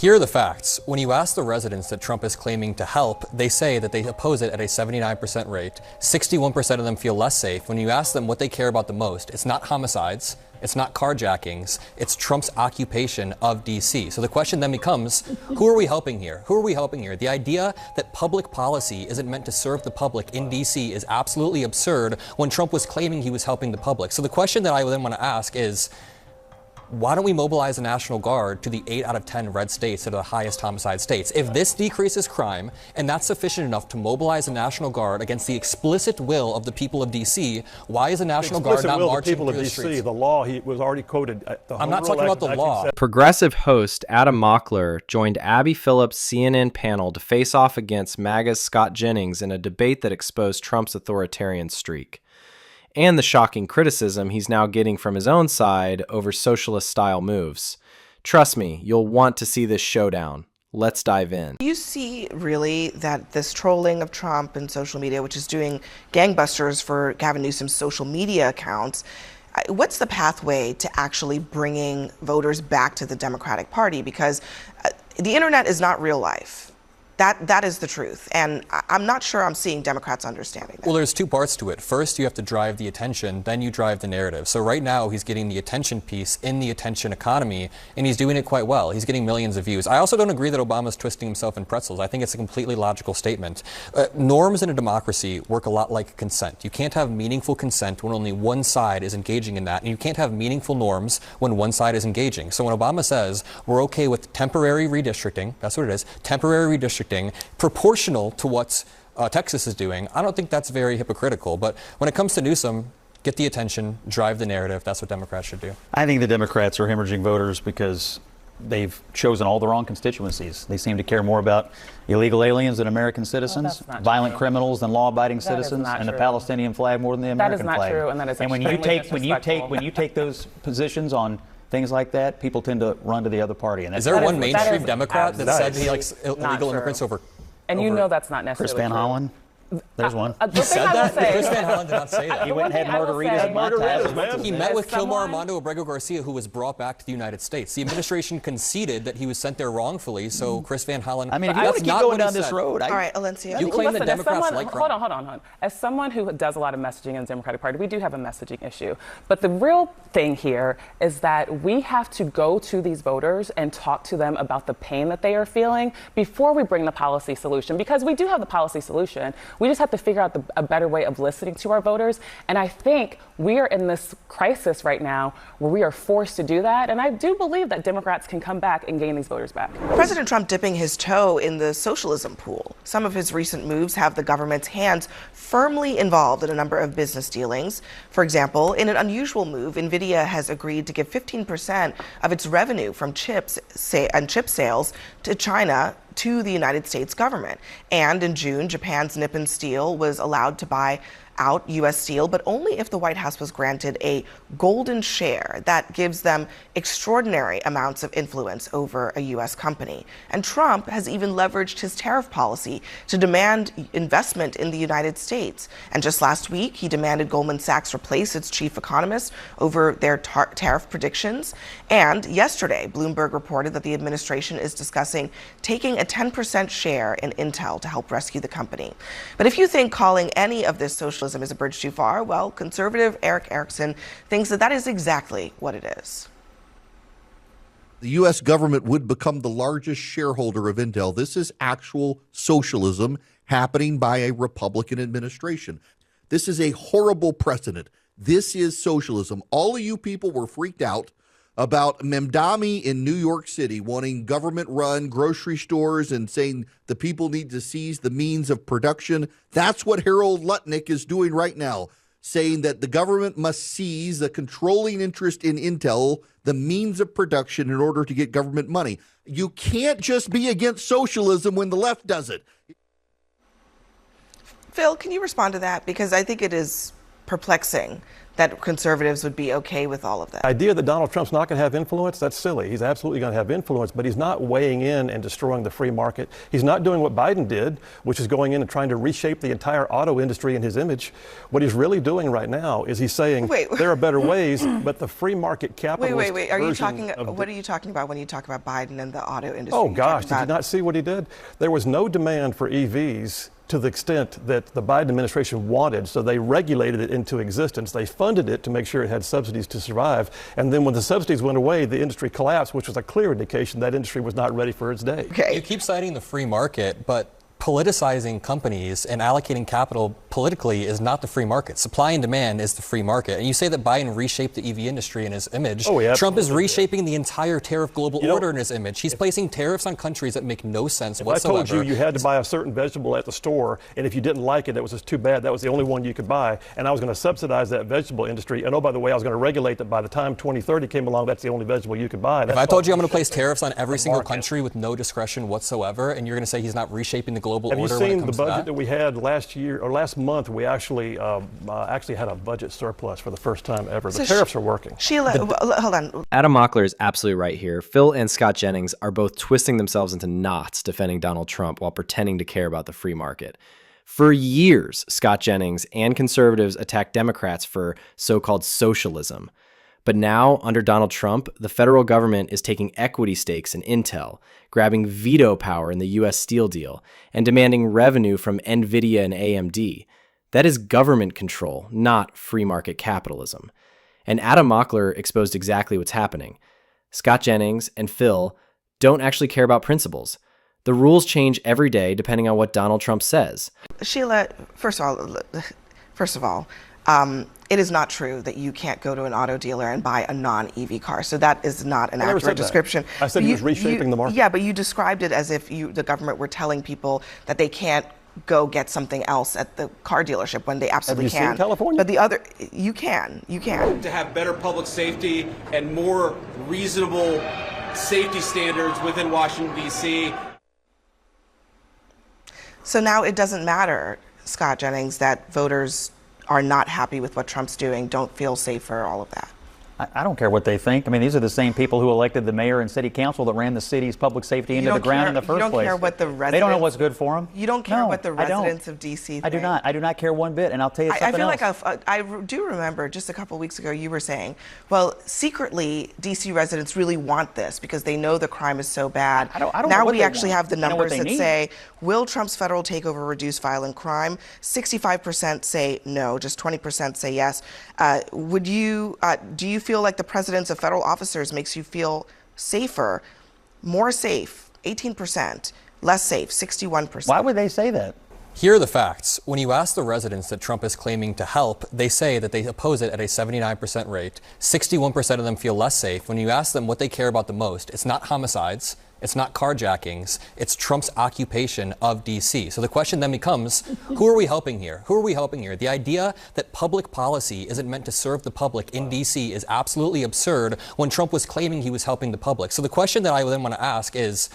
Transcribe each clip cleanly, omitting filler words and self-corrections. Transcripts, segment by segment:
Here are the facts. When you ask the residents that Trump is claiming to help, they say that they oppose it at a 79% rate. 61% of them feel less safe. When you ask them what they care about the most, it's not homicides, it's not carjackings, it's Trump's occupation of D.C. So the question then becomes, who are we helping here? Who are we helping here? The idea that public policy isn't meant to serve the public in D.C. is absolutely absurd when Trump was claiming he was helping the public. So the question that I then want to ask is, why don't we mobilize the National Guard to the 8 out of 10 red states that are the highest homicide states? If this decreases crime, and that's sufficient enough to mobilize the National Guard against the explicit will of the people of D.C., why is the National Guard not marching through the streets? The law, he was already quoted. I'm not talking about the law. Progressive host Adam Mockler joined Abby Phillip's CNN panel to face off against MAGA's Scott Jennings in a debate that exposed Trump's authoritarian streak, and the shocking criticism he's now getting from his own side over socialist-style moves. Trust me, you'll want to see this showdown. Let's dive in. You see really that this trolling of Trump and social media, which is doing gangbusters for Gavin Newsom's social media accounts, what's the pathway to actually bringing voters back to the Democratic Party? Because the internet is not real life. That is the truth, and I'm not sure I'm seeing Democrats understanding that. Well, there's two parts to it. First, you have to drive the attention, then you drive the narrative. So right now, he's getting the attention piece in the attention economy, and he's doing it quite well. He's getting millions of views. I also don't agree that Obama's twisting himself in pretzels. I think it's a completely logical statement. Norms in a democracy work a lot like consent. You can't have meaningful consent when only one side is engaging in that, and you can't have meaningful norms when one side is engaging. So when Obama says we're okay with temporary redistricting, that's what it is, temporary redistricting, proportional to what Texas is doing, I don't think that's very hypocritical. But when it comes to Newsom, get the attention, drive the narrative. That's what Democrats should do. I think the Democrats are hemorrhaging voters because they've chosen all the wrong constituencies. They seem to care more about illegal aliens than American citizens, violent criminals than law-abiding citizens, and the Palestinian flag more than the American flag. That is not true, and that is when you take those positions on things like that, people tend to run to the other party. And is there one mainstream Democrat that said he likes illegal immigrants over? And you know that's not necessarily Chris Van Hollen? There's one. He said that? Chris Van Hollen did not say that. He went and had margaritas at my time. He met with Kilmar Armando Abrego Garcia, who was brought back to the United States. The administration conceded that he was sent there wrongfully, so Chris Van Hollen... I mean, if you want to keep going down this road... All right, Alencia. You claim that Democrats like crime. Hold on. As someone who does a lot of messaging in the Democratic Party, we do have a messaging issue. But the real thing here is that we have to go to these voters and talk to them about the pain that they are feeling before we bring the policy solution. Because we do have the policy solution. We just have to figure out a better way of listening to our voters. And I think we are in this crisis right now where we are forced to do that. And I do believe that Democrats can come back and gain these voters back. President Trump dipping his toe in the socialism pool. Some of his recent moves have the government's hands firmly involved in a number of business dealings. For example, in an unusual move, NVIDIA has agreed to give 15% of its revenue from chip sales to China to the United States government. And in June, Japan's Nippon Steel was allowed to buy out U.S. Steel, but only if the White House was granted a golden share that gives them extraordinary amounts of influence over a U.S. company. And Trump has even leveraged his tariff policy to demand investment in the United States. And just last week, he demanded Goldman Sachs replace its chief economist over their tariff predictions. And yesterday, Bloomberg reported that the administration is discussing taking a 10% share in Intel to help rescue the company. But if you think calling any of this socialism is a bridge too far, well, conservative Eric Erickson thinks that that is exactly what it is. The U.S. government would become the largest shareholder of Intel. This is actual socialism happening by a Republican administration. This is a horrible precedent. This is socialism. All of you people were freaked out about Mamdani in New York City wanting government-run grocery stores and saying the people need to seize the means of production. That's what Harold Lutnick is doing right now, saying that the government must seize the controlling interest in Intel, the means of production, in order to get government money. You can't just be against socialism when the left does it. Phil, can you respond to that? Because I think it is perplexing that conservatives would be okay with all of that. The idea that Donald Trump's not going to have influence, that's silly. He's absolutely going to have influence, but he's not weighing in and destroying the free market. He's not doing what Biden did, which is going in and trying to reshape the entire auto industry in his image. What he's really doing right now is he's saying there are better ways, but the free market capitalist Wait. What are you talking about when you talk about Biden and the auto industry? Oh gosh, did you not see what he did? There was no demand for EVs to the extent that the Biden administration wanted, so they regulated it into existence. They funded it to make sure it had subsidies to survive. And then when the subsidies went away, the industry collapsed, which was a clear indication that industry was not ready for its day. Okay. You keep citing the free market, but politicizing companies and allocating capital politically is not the free market. Supply and demand is the free market. And you say that Biden reshaped the EV industry in his image. Oh, yeah, Trump is reshaping the entire tariff global order in his image. He's placing tariffs on countries that make no sense whatsoever. I told you had to buy a certain vegetable at the store, and if you didn't like it, it was just too bad. That was the only one you could buy. And I was going to subsidize that vegetable industry. And oh, by the way, I was going to regulate that by the time 2030 came along, that's the only vegetable you could buy. If I told you I'm going to place tariffs on every single country with no discretion whatsoever, and you're going to say he's not reshaping the global order when it comes to that? Have you seen the budget that we had last year or last month? We actually had a budget surplus for the first time ever. The tariffs are working. Sheila, hold on. Adam Mockler is absolutely right here. Phil and Scott Jennings are both twisting themselves into knots defending Donald Trump while pretending to care about the free market. For years, Scott Jennings and conservatives attacked Democrats for so-called socialism. But now, under Donald Trump, the federal government is taking equity stakes in Intel, grabbing veto power in the U.S. Steel deal, and demanding revenue from NVIDIA and AMD. That is government control, not free market capitalism. And Adam Mockler exposed exactly what's happening. Scott Jennings and Phil don't actually care about principles. The rules change every day depending on what Donald Trump says. Sheila, first of all, it is not true that you can't go to an auto dealer and buy a non-EV car. So that is not an accurate description. I said he was reshaping the market. Yeah, but you described it as if the government were telling people that they can't go get something else at the car dealership when they absolutely can. Have you seen California? But the other, you can. To have better public safety and more reasonable safety standards within Washington, D.C. So now it doesn't matter, Scott Jennings, that voters are not happy with what Trump's doing, don't feel safer, all of that. I don't care what they think. I mean, these are the same people who elected the mayor and city council that ran the city's public safety into the ground in the first place. You don't care what the residents... They don't know what's good for them. You don't care what the residents of D.C. think. I do not. I do not care one bit, and I'll tell you something else. I feel like I do remember just a couple weeks ago you were saying, well, secretly D.C. residents really want this because they know the crime is so bad. I don't now know what we they actually want. have the numbers that need. say, will Trump's federal takeover reduce violent crime? 65% say no, just 20% say yes. Do you feel like the presence of federal officers makes you feel safer, more safe, 18%, less safe, 61%? Why would they say that? Here are the facts. When you ask the residents that Trump is claiming to help, they say that they oppose it at a 79% rate. 61% of them feel less safe. When you ask them what they care about the most, it's not homicides, it's not carjackings, it's Trump's occupation of D.C. So the question then becomes, who are we helping here? Who are we helping here? The idea that public policy isn't meant to serve the public in D.C. is absolutely absurd when Trump was claiming he was helping the public. So the question that I then want to ask is,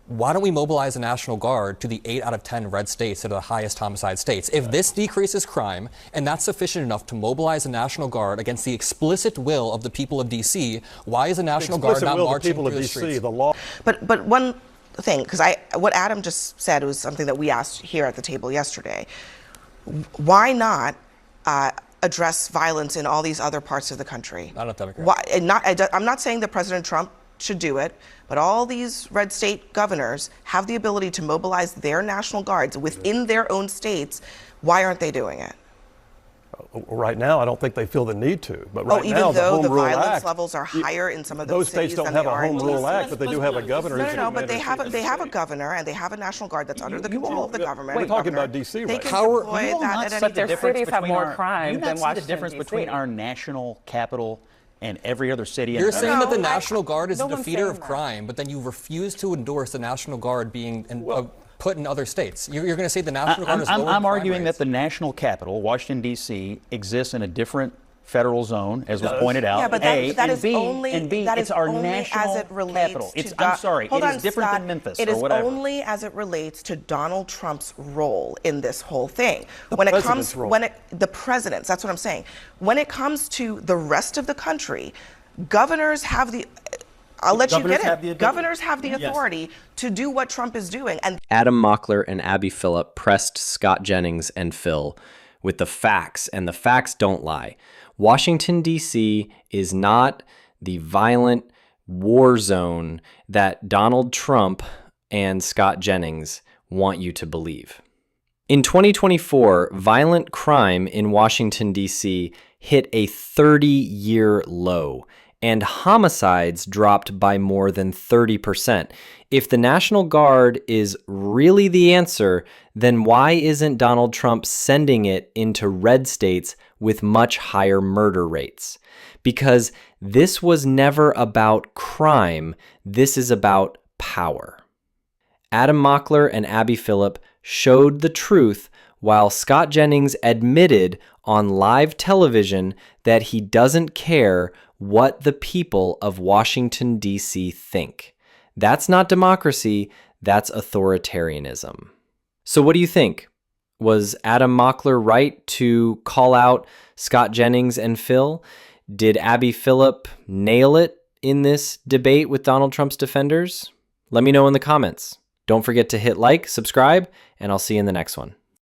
why don't we mobilize the National Guard to the 8 out of 10 red states that are the highest homicide states? If this decreases crime, and that's sufficient enough to mobilize the National Guard against the explicit will of the people of D.C., why is the National Guard not marching through the streets? The law. But one thing, because what Adam just said was something that we asked here at the table yesterday. Why not address violence in all these other parts of the country? Not enough Democrats. I'm not saying that President Trump should do it, but all these red state governors have the ability to mobilize their National Guards within their own states. Why aren't they doing it? Right now, I don't think they feel the need to. But right even now, though the Home Rule violence Act, levels are higher in some of those states don't have a Home Rule Act, but they do have a governor. No, but they have a governor and they have a National Guard that's under the control of the government. We're talking about D.C. right now. But their cities have more crime than Washington, see the difference between our national capital and every other city. You're saying that the National Guard is a defeater of crime, but then you refuse to endorse the National Guard being put in other states. You're going to say the National Guard is lower I'm arguing that the national capital, Washington, D.C., exists in a different federal zone, as was pointed out. Yeah, but that is only it's our national as it relates capital. to I'm sorry, hold it on, is different Scott, than Memphis it or is whatever. only as it relates to Donald Trump's role in this whole thing. The when it president's comes, role. the president's, that's what I'm saying. When it comes to the rest of the country, governors have the. I'll let you get it. Governors have the authority to do what Trump is doing, and Adam Mockler and Abby Phillip pressed Scott Jennings and Phil with the facts, and the facts don't lie. Washington, D.C. is not the violent war zone that Donald Trump and Scott Jennings want you to believe. In 2024, violent crime in Washington, D.C. hit a 30-year low, and homicides dropped by more than 30%. If the National Guard is really the answer, then why isn't Donald Trump sending it into red states with much higher murder rates? Because this was never about crime, this is about power. Adam Mockler and Abby Phillip showed the truth, while Scott Jennings admitted on live television that he doesn't care what the people of Washington, D.C. think. That's not democracy, that's authoritarianism. So what do you think? Was Adam Mockler right to call out Scott Jennings and Phil? Did Abby Phillip nail it in this debate with Donald Trump's defenders? Let me know in the comments. Don't forget to hit like, subscribe, and I'll see you in the next one.